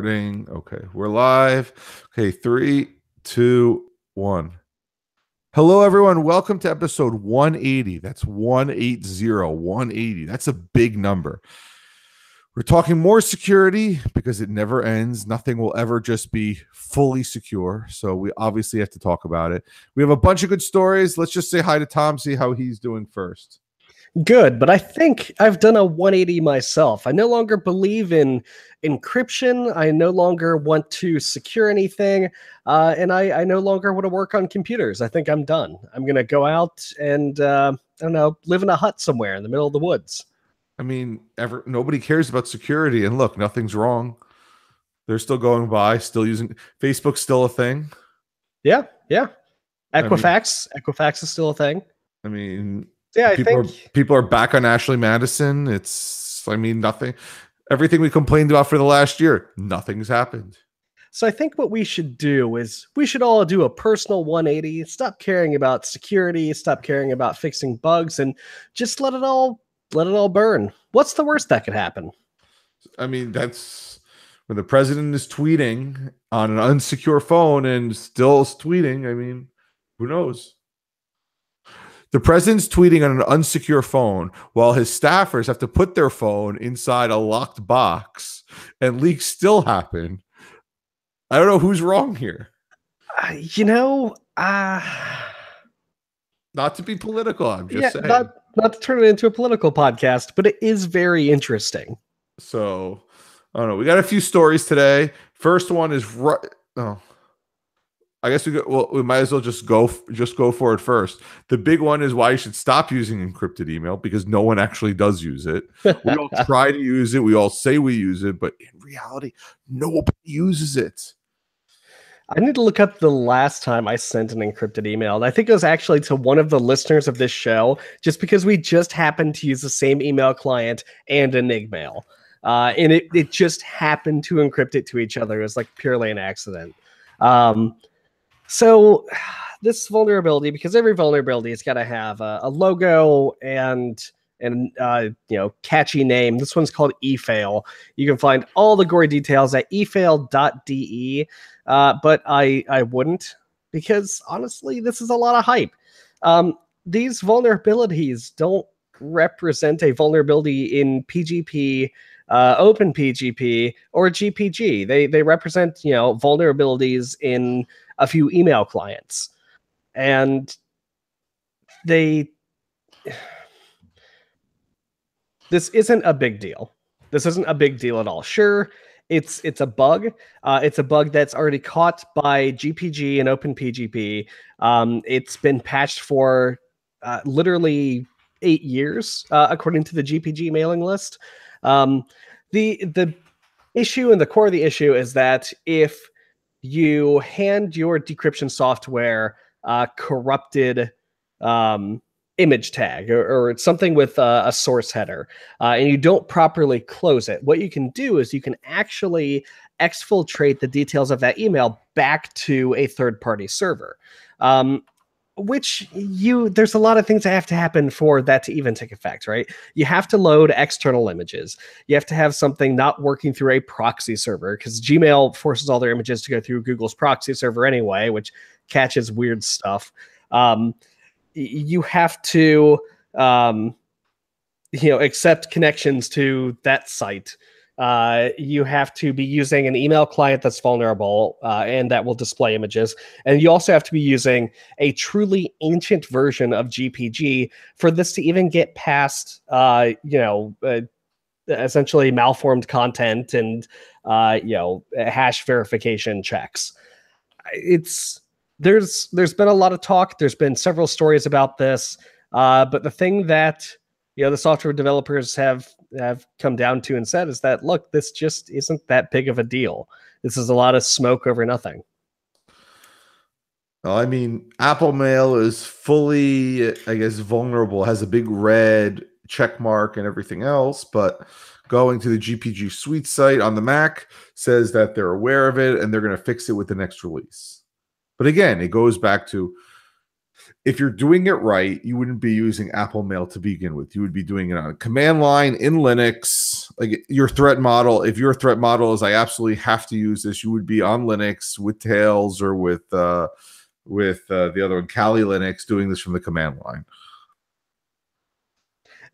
Recording. Okay, we're live. Okay, 3, 2, 1. Hello, everyone. Welcome to episode 180. That's 180. That's a big number. We're talking more security because it never ends. Nothing will ever just be fully secure. So we obviously have to talk about it. We have a bunch of good stories. Let's just say hi to Tom, see how he's doing first. Good, but I think I've done a 180 myself. I no longer believe in encryption. I no longer want to secure anything. And I no longer want to work on computers. I think I'm done. I'm going to go out and, I don't know, live in a hut somewhere in the middle of the woods. I mean, nobody cares about security. And look, nothing's wrong. They're still going by, still using Facebook's still a thing. Yeah. Equifax is still a thing. I mean, yeah, people are back on Ashley Madison. Nothing. Everything we complained about for the last year, nothing's happened. So I think what we should do is we should all do a personal 180. Stop caring about security. Stop caring about fixing bugs, and just let it all burn. What's the worst that could happen? I mean, that's when the president is tweeting on an unsecure phone and still tweeting. I mean, who knows? The president's tweeting on an unsecure phone while his staffers have to put their phone inside a locked box, and leaks still happen. I don't know who's wrong here. Not to be political, I'm just saying. Not to turn it into a political podcast, but it is very interesting. So, I don't know. We got a few stories today. First one is I guess we might as well just go for it first. The big one is why you should stop using encrypted email, because no one actually does use it. We all try to use it. We all say we use it, but in reality, nobody uses it. I need to look up the last time I sent an encrypted email. And I think it was actually to one of the listeners of this show, just because we just happened to use the same email client and Enigmail. And it just happened to encrypt it to each other. It was like purely an accident. So this vulnerability, because every vulnerability has got to have a logo and catchy name. This one's called eFail. You can find all the gory details at efail.de. But I wouldn't, because honestly, this is a lot of hype. These vulnerabilities don't represent a vulnerability in PGP, OpenPGP, or GPG. They represent, vulnerabilities in a few email clients. And this isn't a big deal. This isn't a big deal at all. Sure, it's a bug. It's a bug that's already caught by GPG and OpenPGP. It's been patched for literally 8 years, according to the GPG mailing list. The issue and the core of the issue is that if you hand your decryption software corrupted image tag or something with a source header, and you don't properly close it, what you can do is you can actually exfiltrate the details of that email back to a third-party server. There's a lot of things that have to happen for that to even take effect, right? You have to load external images. You have to have something not working through a proxy server, because Gmail forces all their images to go through Google's proxy server anyway, which catches weird stuff. You have to, accept connections to that site. You have to be using an email client that's vulnerable, and that will display images. And you also have to be using a truly ancient version of GPG for this to even get past, essentially malformed content and, hash verification checks. There's been a lot of talk. There's been several stories about this. But the thing that, the software developers have come down to and said is that, look, this just isn't that big of a deal. This is a lot of smoke over nothing. Well, I mean, Apple Mail is fully, I guess, vulnerable, has a big red check mark and everything else, but going to the GPG Suite site on the Mac says that they're aware of it and they're going to fix it with the next release. But again, it goes back to if you're doing it right, you wouldn't be using Apple Mail to begin with. You would be doing it on a command line in Linux, like your threat model. If your threat model is I absolutely have to use this, you would be on Linux with Tails or with the other one, Kali Linux, doing this from the command line.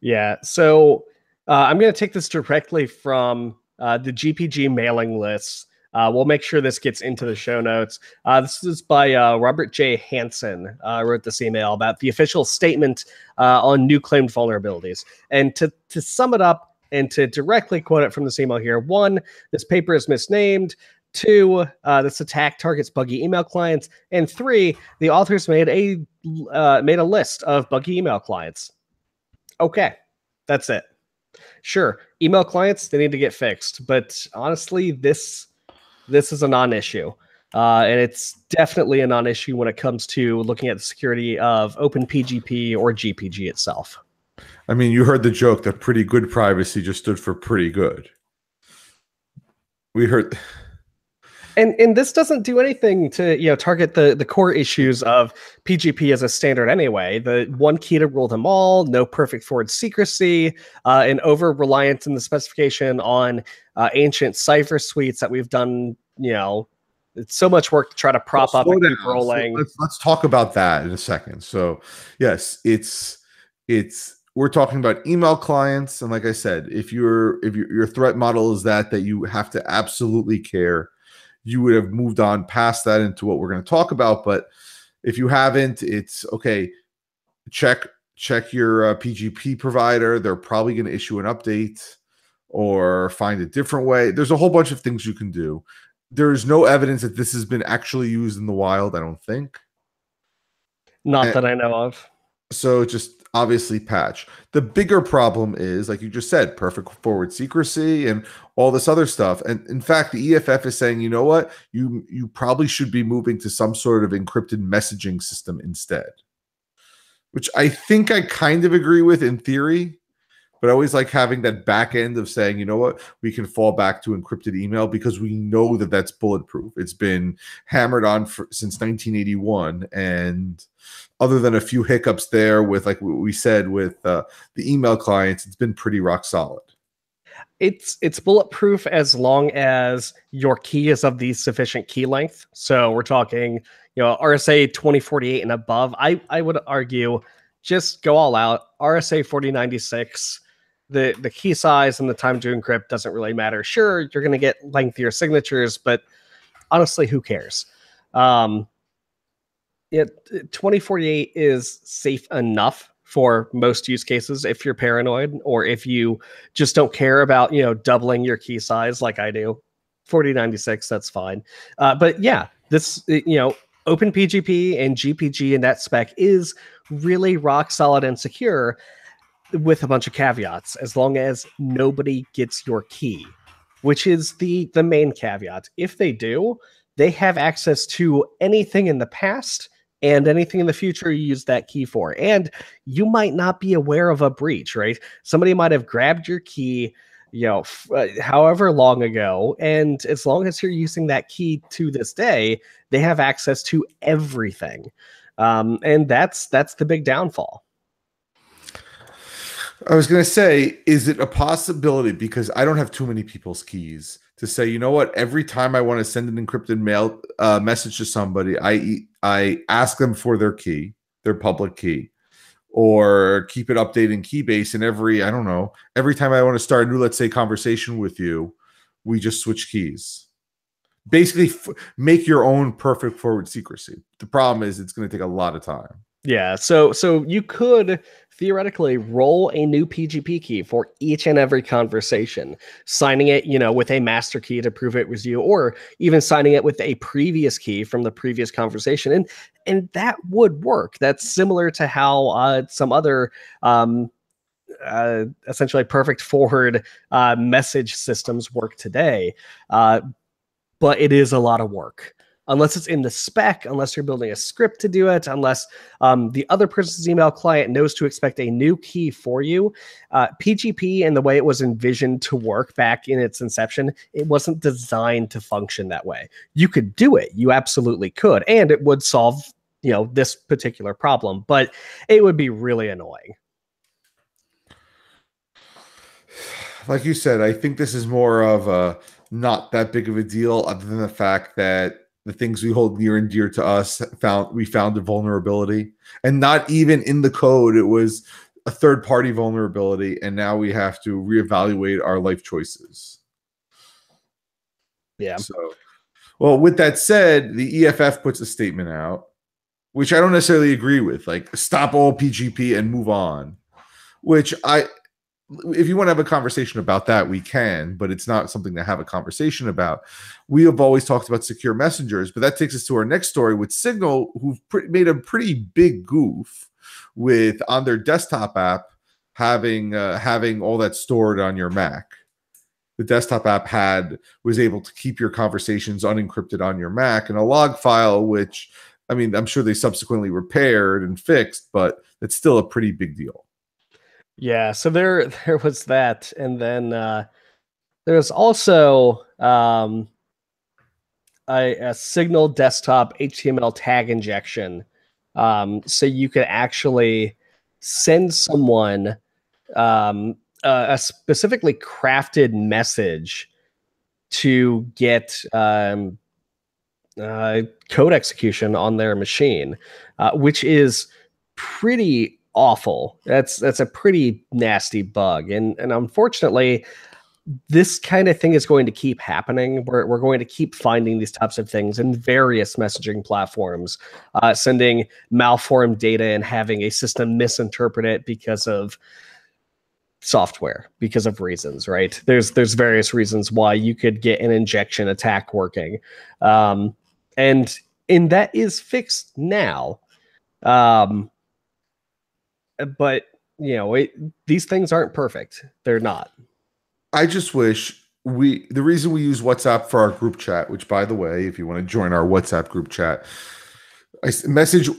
Yeah. So I'm going to take this directly from the GPG mailing lists. We'll make sure this gets into the show notes. This is by Robert J. Hansen, wrote this email about the official statement on new claimed vulnerabilities. And to sum it up and to directly quote it from this email here, 1, this paper is misnamed. 2, this attack targets buggy email clients. And 3, the authors made a list of buggy email clients. Okay, that's it. Sure, email clients, they need to get fixed. But honestly, this is a non-issue. And it's definitely a non-issue when it comes to looking at the security of OpenPGP or GPG itself. I mean, you heard the joke that pretty good privacy just stood for pretty good. We heard... And this doesn't do anything to target the core issues of PGP as a standard anyway. The one key to rule them all, no perfect forward secrecy, and over reliance in the specification on ancient cipher suites that we've done. It's so much work to try to prop up and keep rolling. So let's talk about that in a second. So yes, we're talking about email clients, and like I said, if your threat model is that you have to absolutely care, you would have moved on past that into what we're going to talk about. But if you haven't, it's okay. Check your PGP provider. They're probably going to issue an update or find a different way. There's a whole bunch of things you can do. There's no evidence that this has been actually used in the wild, I don't think. Not that I know of. So just obviously patch. The bigger problem is, like you just said, perfect forward secrecy and all this other stuff. And in fact, the EFF is saying, you know what? You probably should be moving to some sort of encrypted messaging system instead, which I think I kind of agree with in theory, but I always like having that back end of saying, you know what? We can fall back to encrypted email because we know that that's bulletproof. It's been hammered on since 1981, and other than a few hiccups there with, like we said, with the email clients, it's been pretty rock solid. It's bulletproof as long as your key is of the sufficient key length. So we're talking, RSA 2048 and above. I would argue just go all out. RSA 4096, the key size and the time to encrypt doesn't really matter. Sure, you're going to get lengthier signatures, but honestly, who cares? 2048 is safe enough for most use cases if you're paranoid or if you just don't care about, doubling your key size like I do. 4096, that's fine. But yeah, this, OpenPGP and GPG in that spec is really rock solid and secure with a bunch of caveats, as long as nobody gets your key, which is the main caveat. If they do, they have access to anything in the past and anything in the future you use that key for. And you might not be aware of a breach, right? Somebody might have grabbed your key, however long ago. And as long as you're using that key to this day, they have access to everything. And that's the big downfall. I was going to say, is it a possibility, because I don't have too many people's keys, to say, you know what, every time I want to send an encrypted mail message to somebody, I ask them for their key, their public key, or keep it updated in Keybase, and every time I want to start a new, let's say, conversation with you, we just switch keys. Basically, make your own perfect forward secrecy. The problem is it's going to take a lot of time. Yeah, so you could theoretically roll a new PGP key for each and every conversation, signing it, with a master key to prove it was you, or even signing it with a previous key from the previous conversation. And that would work. That's similar to how some other essentially perfect forward message systems work today. But it is a lot of work. Unless it's in the spec, unless you're building a script to do it, unless the other person's email client knows to expect a new key for you. PGP and the way it was envisioned to work back in its inception, it wasn't designed to function that way. You could do it. You absolutely could. And it would solve, this particular problem, but it would be really annoying. Like you said, I think this is more of a not that big of a deal, other than the fact that the things we hold near and dear to us we found a vulnerability, and not even in the code. It was a third party vulnerability, and now we have to reevaluate our life choices. Yeah. So, well, with that said, the EFF puts a statement out, which I don't necessarily agree with, like stop all PGP and move on. Which if you want to have a conversation about that, we can, but it's not something to have a conversation about. We have always talked about secure messengers, but that takes us to our next story with Signal, who've made a pretty big goof with on their desktop app having all that stored on your Mac. The desktop app was able to keep your conversations unencrypted on your Mac in a log file, which, I mean, I'm sure they subsequently repaired and fixed, but it's still a pretty big deal. Yeah, so there was that, and then there was also a Signal desktop HTML tag injection, so you could actually send someone a specifically crafted message to get code execution on their machine, which is pretty awful. That's a pretty nasty bug, and unfortunately, this kind of thing is going to keep happening. We're going to keep finding these types of things in various messaging platforms, sending malformed data and having a system misinterpret it because of software, because of reasons, right? There's various reasons why you could get an injection attack working, and that is fixed now. But these things aren't perfect. They're not. I just wish the reason we use WhatsApp for our group chat, which, by the way, if you want to join our WhatsApp group chat, I message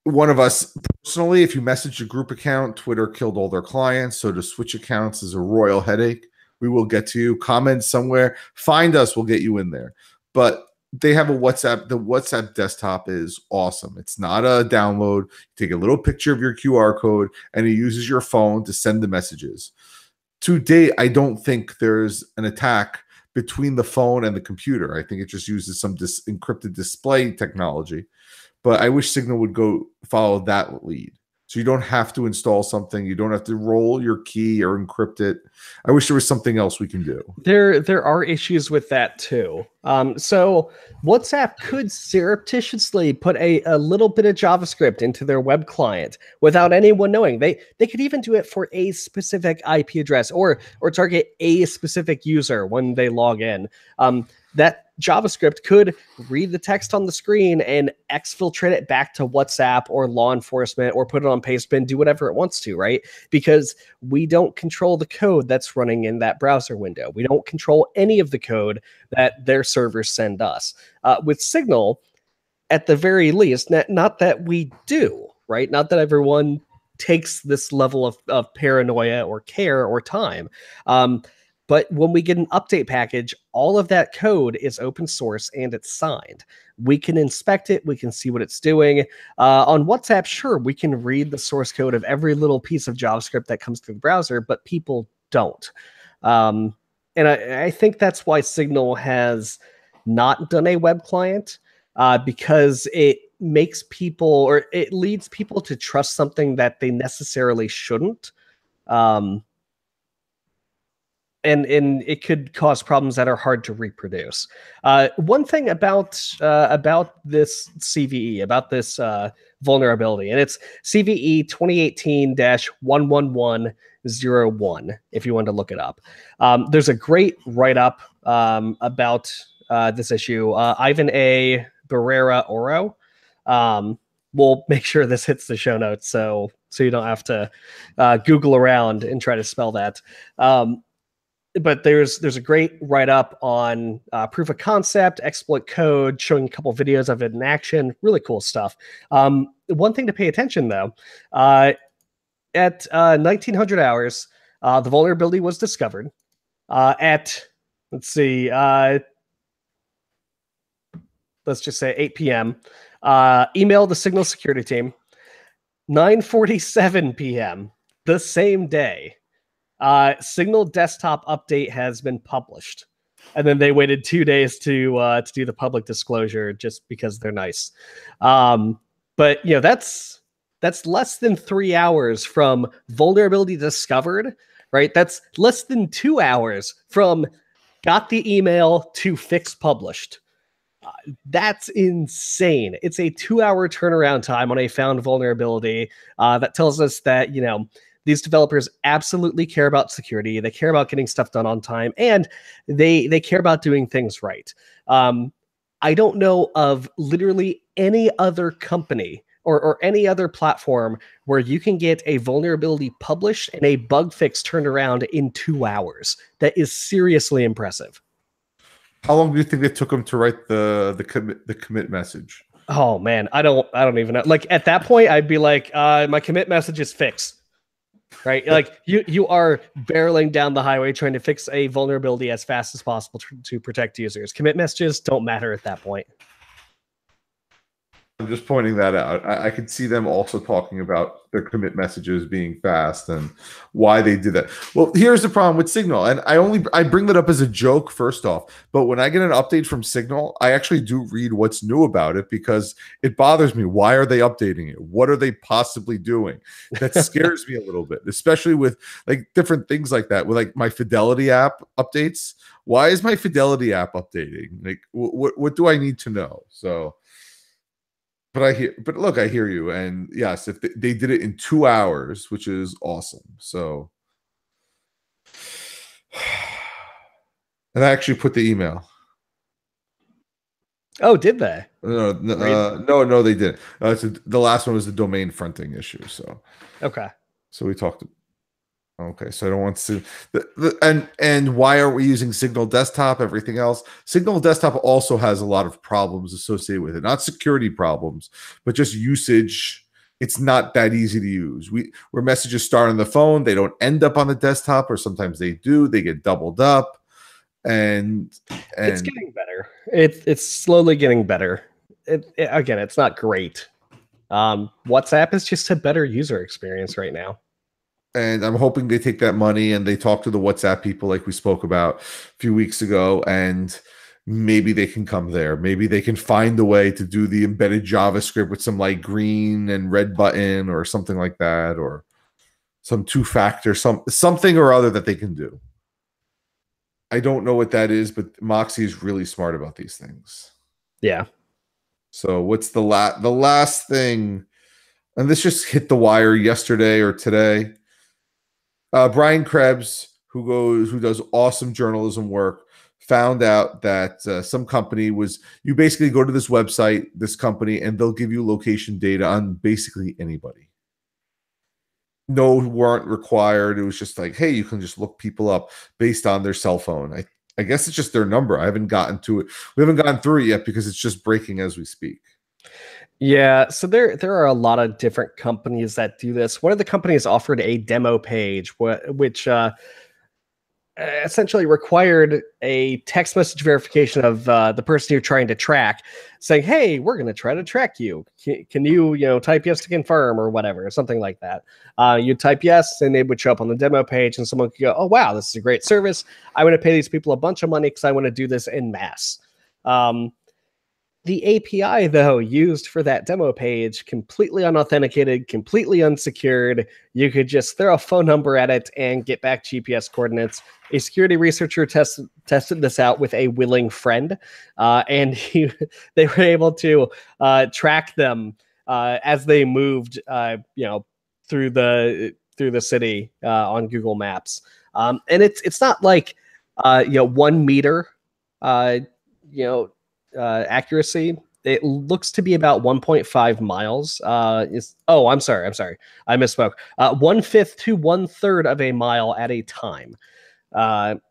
one of us personally. If you message a group account, Twitter killed all their clients. So to switch accounts is a royal headache. We will get to you. Comment somewhere. Find us. We'll get you in there. But they have a WhatsApp. The WhatsApp desktop is awesome. It's not a download. You take a little picture of your QR code and it uses your phone to send the messages. To date, I don't think there's an attack between the phone and the computer. I think it just uses some encrypted display technology. But I wish Signal would go follow that lead. So you don't have to install something. You don't have to roll your key or encrypt it. I wish there was something else we can do. There are issues with that too. So WhatsApp could surreptitiously put a little bit of JavaScript into their web client without anyone knowing. They could even do it for a specific IP address or target a specific user when they log in. That JavaScript could read the text on the screen and exfiltrate it back to WhatsApp or law enforcement or put it on Pastebin, do whatever it wants to, right? Because we don't control the code that's running in that browser window. We don't control any of the code that their servers send us. With Signal, at the very least, not that we do, right? Not that everyone takes this level of paranoia or care or time. But when we get an update package, all of that code is open source and it's signed. We can inspect it. We can see what it's doing. On WhatsApp, sure, we can read the source code of every little piece of JavaScript that comes through the browser, but people don't. And I think that's why Signal has not done a web client, because it makes people, or it leads people to trust something that they necessarily shouldn't. And it could cause problems that are hard to reproduce. One thing about this CVE, about this vulnerability, and it's CVE 2018-11101, if you want to look it up. There's a great write-up about this issue. Ivan A. Barrera Oro. We'll make sure this hits the show notes so you don't have to Google around and try to spell that. But there's a great write-up on proof of concept, exploit code, showing a couple videos of it in action. Really cool stuff. One thing to pay attention, though, at 1900 hours, the vulnerability was discovered. At, let's see, let's just say 8 p.m., Email the Signal security team. 9:47 p.m. the same day, Signal desktop update has been published, and then they waited 2 days to do the public disclosure just because they're nice. But that's less than 3 hours from vulnerability discovered, right? That's less than 2 hours from got the email to fix published. That's insane. It's a 2-hour turnaround time on a found vulnerability. That tells us that, these developers absolutely care about security. They care about getting stuff done on time, and they care about doing things right. I don't know of literally any other company or any other platform where you can get a vulnerability published and a bug fix turned around in 2 hours. That is seriously impressive. How long do you think it took them to write the commit message? Oh man, I don't even know. Like at that point, I'd be like, my commit message is fixed. Right? Like you are barreling down the highway trying to fix a vulnerability as fast as possible to protect users. Commit messages don't matter at that point. I'm just pointing that out. I could see them also talking about their commit messages being fast and why they did that. Well, here's the problem with Signal, and I bring that up as a joke first off, but when I get an update from Signal, I actually do read what's new about it because it bothers me. Why are they updating it? What are they possibly doing? That scares me a little bit, especially with like different things like that. With like my Fidelity app updates. Why is my Fidelity app updating? Like, what do I need to know? So. But look, I hear you, and yes, if they did it in 2 hours, which is awesome. So, and I actually put the email. Oh, did they? No, they didn't. The last one was the domain fronting issue. So, okay. So we talked. Okay, so I don't want to and why are we using Signal Desktop? Everything else, Signal Desktop also has a lot of problems associated with it. Not security problems, but just usage. It's not that easy to use. Where messages start on the phone, they don't end up on the desktop, or sometimes they do. They get doubled up, and it's getting better. It's slowly getting better. Again, it's not great. WhatsApp is just a better user experience right now. And I'm hoping they take that money and they talk to the WhatsApp people like we spoke about a few weeks ago, and maybe they can come there. Maybe they can find a way to do the embedded JavaScript with some like green and red button or something like that, or some two-factor, something or other that they can do. I don't know what that is, but Moxie is really smart about these things. Yeah. So what's the last thing? And this just hit the wire yesterday or today. Brian Krebs, who does awesome journalism work, found out that some company you basically go to this website, this company, and they'll give you location data on basically anybody. No warrant required. It was just like, hey, you can just look people up based on their cell phone. I guess it's just their number. I haven't gotten to it. We haven't gotten through it yet because it's just breaking as we speak. Yeah, so there are a lot of different companies that do this. One of the companies offered a demo page, which essentially required a text message verification of the person you're trying to track, saying, "Hey, we're going to try to track you. Can you type yes to confirm or whatever, something like that." You type yes, and they would show up on the demo page, and someone could go, "Oh wow, this is a great service. I want to pay these people a bunch of money because I want to do this en masse." The API, though, used for that demo page, completely unauthenticated, completely unsecured. You could just throw a phone number at it and get back GPS coordinates. A security researcher tested this out with a willing friend, and they were able to track them as they moved, through the city on Google Maps. And it's not like 1 meter, accuracy. It looks to be about 1.5 miles. I'm sorry. I misspoke. 1/5 to 1/3 of a mile at a time. That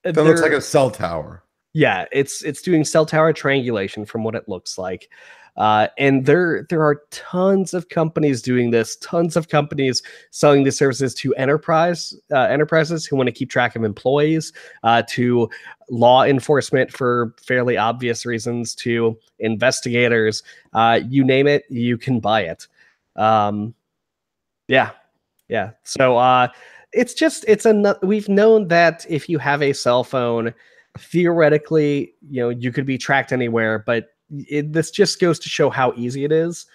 looks like a cell tower. Yeah, it's doing cell tower triangulation from what it looks like. And there are tons of companies doing this, tons of companies selling these services to enterprises who want to keep track of employees, to law enforcement for fairly obvious reasons, to investigators. You name it, you can buy it. Um, yeah, yeah. So we've known that if you have a cell phone, theoretically, you could be tracked anywhere, but this just goes to show how easy it is.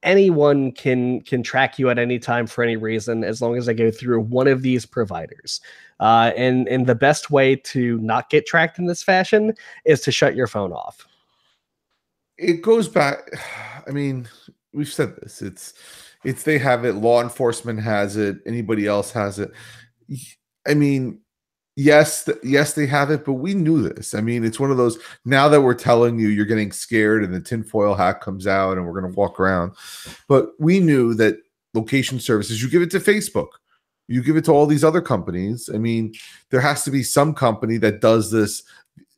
Anyone can track you at any time for any reason as long as they go through one of these providers. And the best way to not get tracked in this fashion is to shut your phone off. It goes back. I mean, we've said this. It's they have it. Law enforcement has it. Anybody else has it. I mean, yes, yes, they have it, but we knew this. I mean, it's one of those. Now that we're telling you, you're getting scared, and the tinfoil hat comes out, and we're going to walk around. But we knew that location services. You give it to Facebook. You give it to all these other companies. I mean, there has to be some company that does this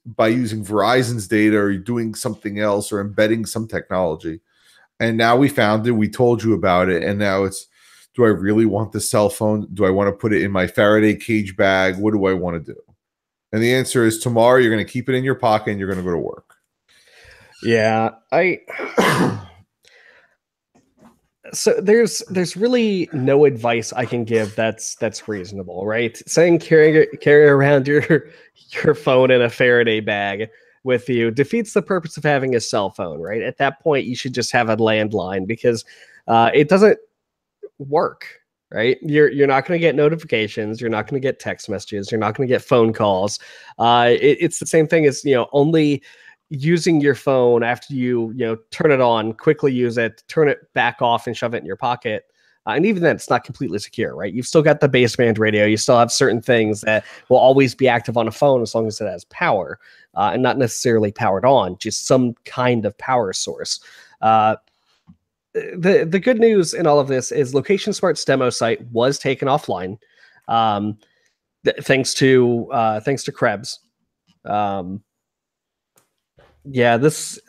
by using Verizon's data or doing something else or embedding some technology. And now we found it. We told you about it. And now it's, do I really want the cell phone? Do I want to put it in my Faraday cage bag? What do I want to do? And the answer is tomorrow you're going to keep it in your pocket and you're going to go to work. Yeah, so there's really no advice I can give that's reasonable, right? Saying carry around your phone in a Faraday bag with you defeats the purpose of having a cell phone, right? At that point, you should just have a landline because it doesn't work, right? You're not going to get notifications, you're not going to get text messages, you're not going to get phone calls. It's the same thing as only using your phone after you turn it on, quickly use it, turn it back off and shove it in your pocket. And even then, it's not completely secure, right? You've still got the baseband radio. You still have certain things that will always be active on a phone as long as it has power, and not necessarily powered on, just some kind of power source. The good news in all of this is Location Smart's demo site was taken offline, thanks to Krebs. Yeah, this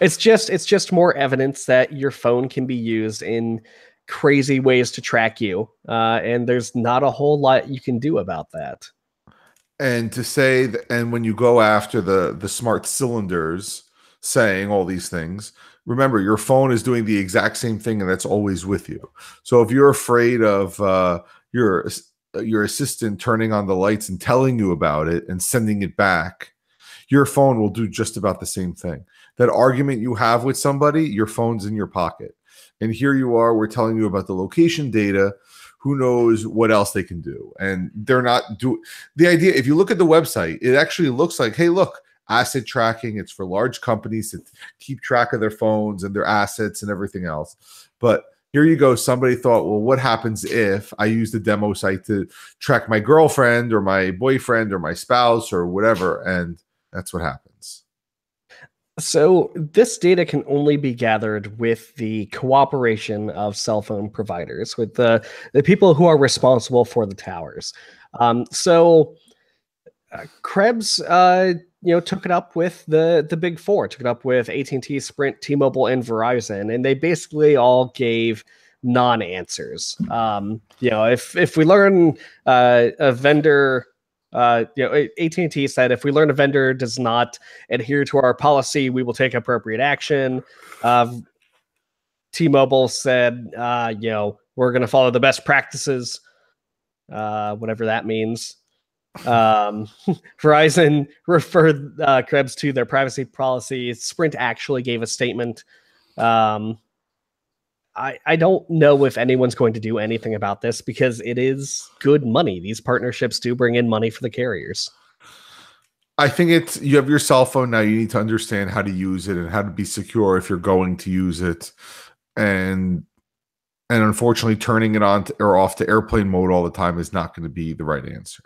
it's just more evidence that your phone can be used in crazy ways to track you, and there's not a whole lot you can do about that. And to say that, and when you go after the smart cylinders saying all these things, remember your phone is doing the exact same thing, and that's always with you. So if you're afraid of your assistant turning on the lights and telling you about it and sending it back, your phone will do just about the same thing. That argument you have with somebody, your phone's in your pocket. And here you are, we're telling you about the location data. Who knows what else they can do? And they're not doing the idea. If you look at the website, it actually looks like, hey, look, asset tracking. It's for large companies to keep track of their phones and their assets and everything else. But here you go. Somebody thought, well, what happens if I use the demo site to track my girlfriend or my boyfriend or my spouse or whatever? And that's what happens. So this data can only be gathered with the cooperation of cell phone providers, with the people who are responsible for the towers. Krebs, took it up with the big four, took it up with AT&T, Sprint, T-Mobile, and Verizon, and they basically all gave non-answers. If we learn a vendor. AT&T said if we learn a vendor does not adhere to our policy, we will take appropriate action. T-Mobile said, we're going to follow the best practices, whatever that means. Verizon referred Krebs to their privacy policy. Sprint actually gave a statement. I don't know if anyone's going to do anything about this because it is good money. These partnerships do bring in money for the carriers. I think you have your cell phone now. You need to understand how to use it and how to be secure if you're going to use it. And unfortunately, turning it on or off to airplane mode all the time is not going to be the right answer.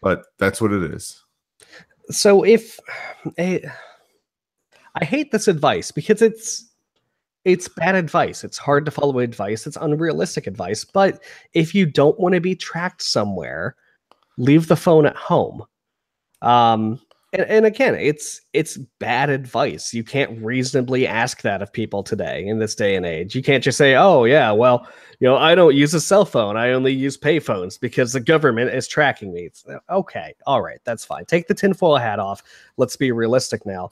But that's what it is. So I hate this advice because it's bad advice. It's hard to follow advice. It's unrealistic advice. But if you don't want to be tracked somewhere, leave the phone at home. And again, it's bad advice. You can't reasonably ask that of people today in this day and age. You can't just say, "Oh yeah, well, I don't use a cell phone. I only use payphones because the government is tracking me." It's, okay, all right, that's fine. Take the tinfoil hat off. Let's be realistic now.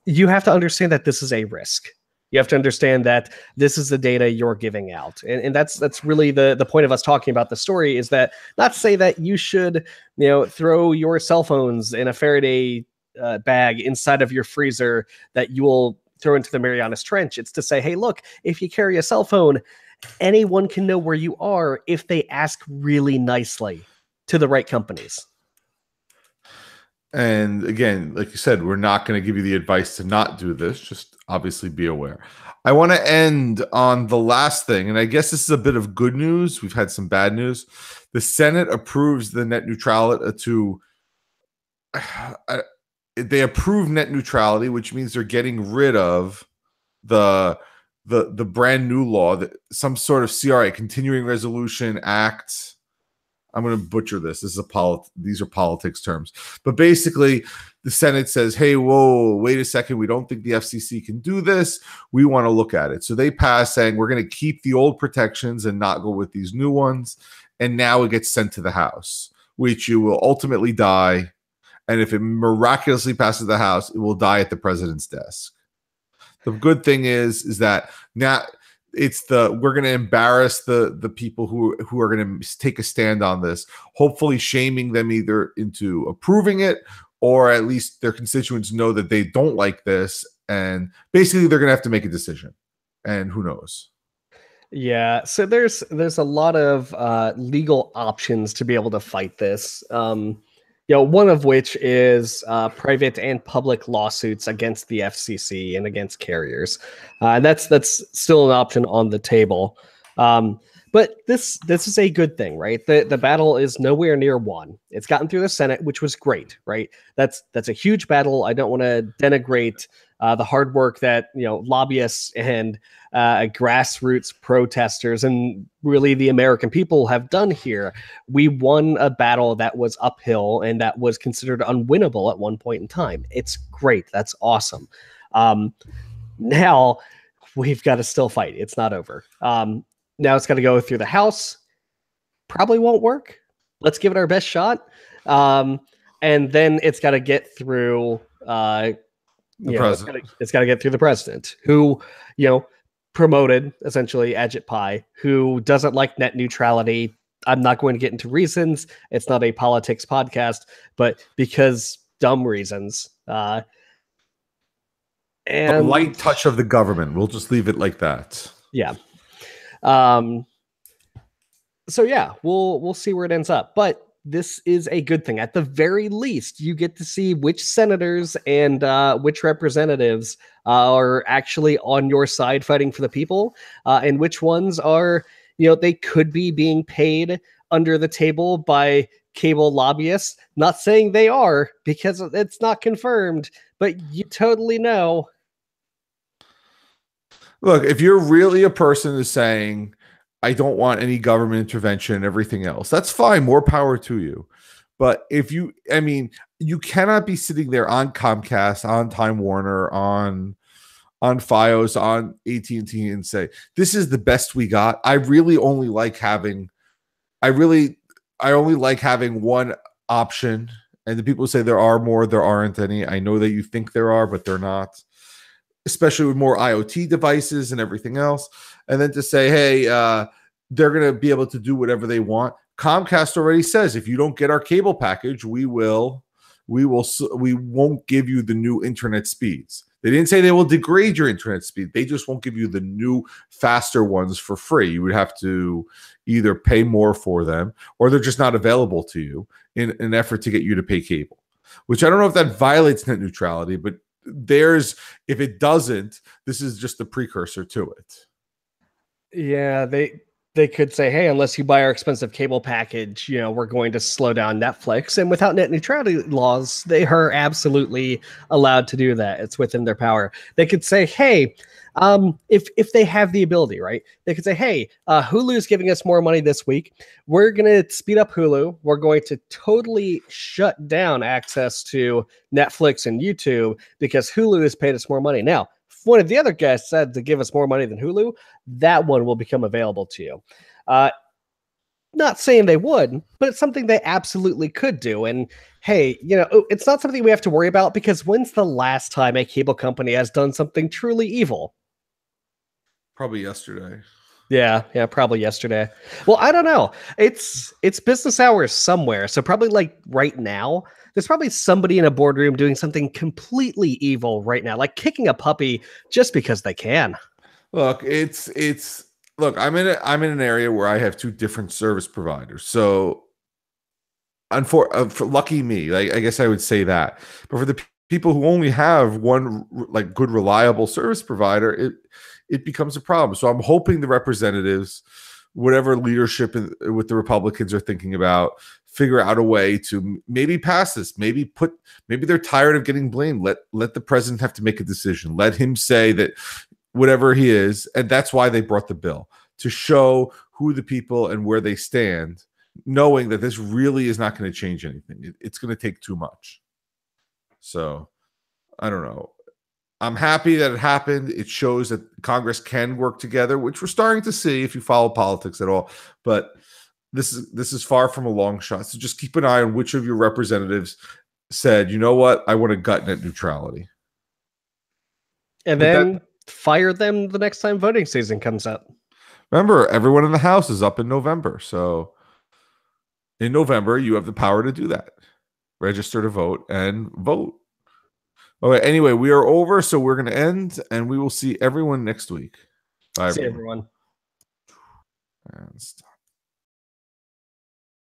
You have to understand that this is a risk. You have to understand that this is the data you're giving out. And that's really the point of us talking about the story, is that not to say that you should, throw your cell phones in a Faraday bag inside of your freezer that you will throw into the Marianas Trench. It's to say, hey, look, if you carry a cell phone, anyone can know where you are if they ask really nicely to the right companies. And again, like you said, we're not going to give you the advice to not do this. Just obviously be aware. I want to end on the last thing, and I guess this is a bit of good news. We've had some bad news. The Senate approves the net neutrality they approve net neutrality, which means they're getting rid of the brand new law, that some sort of CRA, Continuing Resolution Act. I'm going to butcher this. These are politics terms. But basically, the Senate says, hey, whoa, wait a second. We don't think the FCC can do this. We want to look at it. So they pass saying we're going to keep the old protections and not go with these new ones. And now it gets sent to the House, which you will ultimately die. And if it miraculously passes the House, it will die at the president's desk. The good thing is that now we're going to embarrass the people who are going to take a stand on this, hopefully shaming them either into approving it, or at least their constituents know that they don't like this, and basically they're going to have to make a decision, and who knows. Yeah, so there's a lot of legal options to be able to fight this. One of which is private and public lawsuits against the FCC and against carriers. That's still an option on the table. But this is a good thing, right? The battle is nowhere near won. It's gotten through the Senate, which was great, right? That's a huge battle. I don't want to denigrate the hard work that lobbyists and grassroots protesters and really the American people have done here. We won a battle that was uphill and that was considered unwinnable at one point in time. It's great. That's awesome. Now we've got to still fight. It's not over. Now it's got to go through the House. Probably won't work. Let's give it our best shot. And then it's got to get through it's got to get through the president, who promoted essentially Ajit Pai, who doesn't like net neutrality. I'm not going to get into reasons. It's not a politics podcast, but because dumb reasons. And a light touch of the government. We'll just leave it like that. Yeah. So yeah, we'll see where it ends up. But this is a good thing. At the very least, you get to see which senators and which representatives are actually on your side fighting for the people, and which ones are, they could be being paid under the table by cable lobbyists. Not saying they are, because it's not confirmed, but you totally know. Look, if you're really a person who's saying, I don't want any government intervention and everything else, that's fine. More power to you. But you cannot be sitting there on Comcast, on Time Warner, on Fios, on AT&T and say, this is the best we got. I only like having one option. And the people say there are more, there aren't any. I know that you think there are, but they're not. Especially with more IoT devices and everything else. And then to say, hey, they're going to be able to do whatever they want. Comcast already says, if you don't get our cable package, we won't give you the new internet speeds. They didn't say they will degrade your internet speed. They just won't give you the new, faster ones for free. You would have to either pay more for them, or they're just not available to you in an effort to get you to pay cable, which I don't know if that violates net neutrality, but if it doesn't, this is just the precursor to it. Yeah, They could say, hey, unless you buy our expensive cable package, we're going to slow down Netflix. And without net neutrality laws, they are absolutely allowed to do that. It's within their power. They could say, hey, if they have the ability, right? They could say, hey, Hulu is giving us more money this week. We're going to speed up Hulu. We're going to totally shut down access to Netflix and YouTube because Hulu has paid us more money. Now, if one of the other guys said to give us more money than Hulu, that one will become available to you. Not saying they would, but it's something they absolutely could do. And hey, it's not something we have to worry about because when's the last time a cable company has done something truly evil? Probably yesterday. Yeah, probably yesterday. Well, I don't know. It's business hours somewhere, so probably like right now, there's probably somebody in a boardroom doing something completely evil right now, like kicking a puppy just because they can. Look, look. I'm in an area where I have two different service providers, so for lucky me, like I guess I would say that. But for the people who only have one like good reliable service provider, it becomes a problem. So I'm hoping the representatives, whatever leadership with the Republicans are thinking about, figure out a way to maybe pass this. Maybe they're tired of getting blamed. Let the president have to make a decision. Let him say that whatever he is, and that's why they brought the bill, to show who the people and where they stand, knowing that this really is not going to change anything. It's going to take too much. So I don't know. I'm happy that it happened. It shows that Congress can work together, which we're starting to see if you follow politics at all. But this is far from a long shot. So just keep an eye on which of your representatives said, you know what, I want to gut net neutrality. And then fire them the next time voting season comes up. Remember, everyone in the House is up in November. So in November, you have the power to do that. Register to vote and vote. Okay, anyway, we are over, so we're going to end, and we will see everyone next week. Bye, See everyone. everyone. And stop.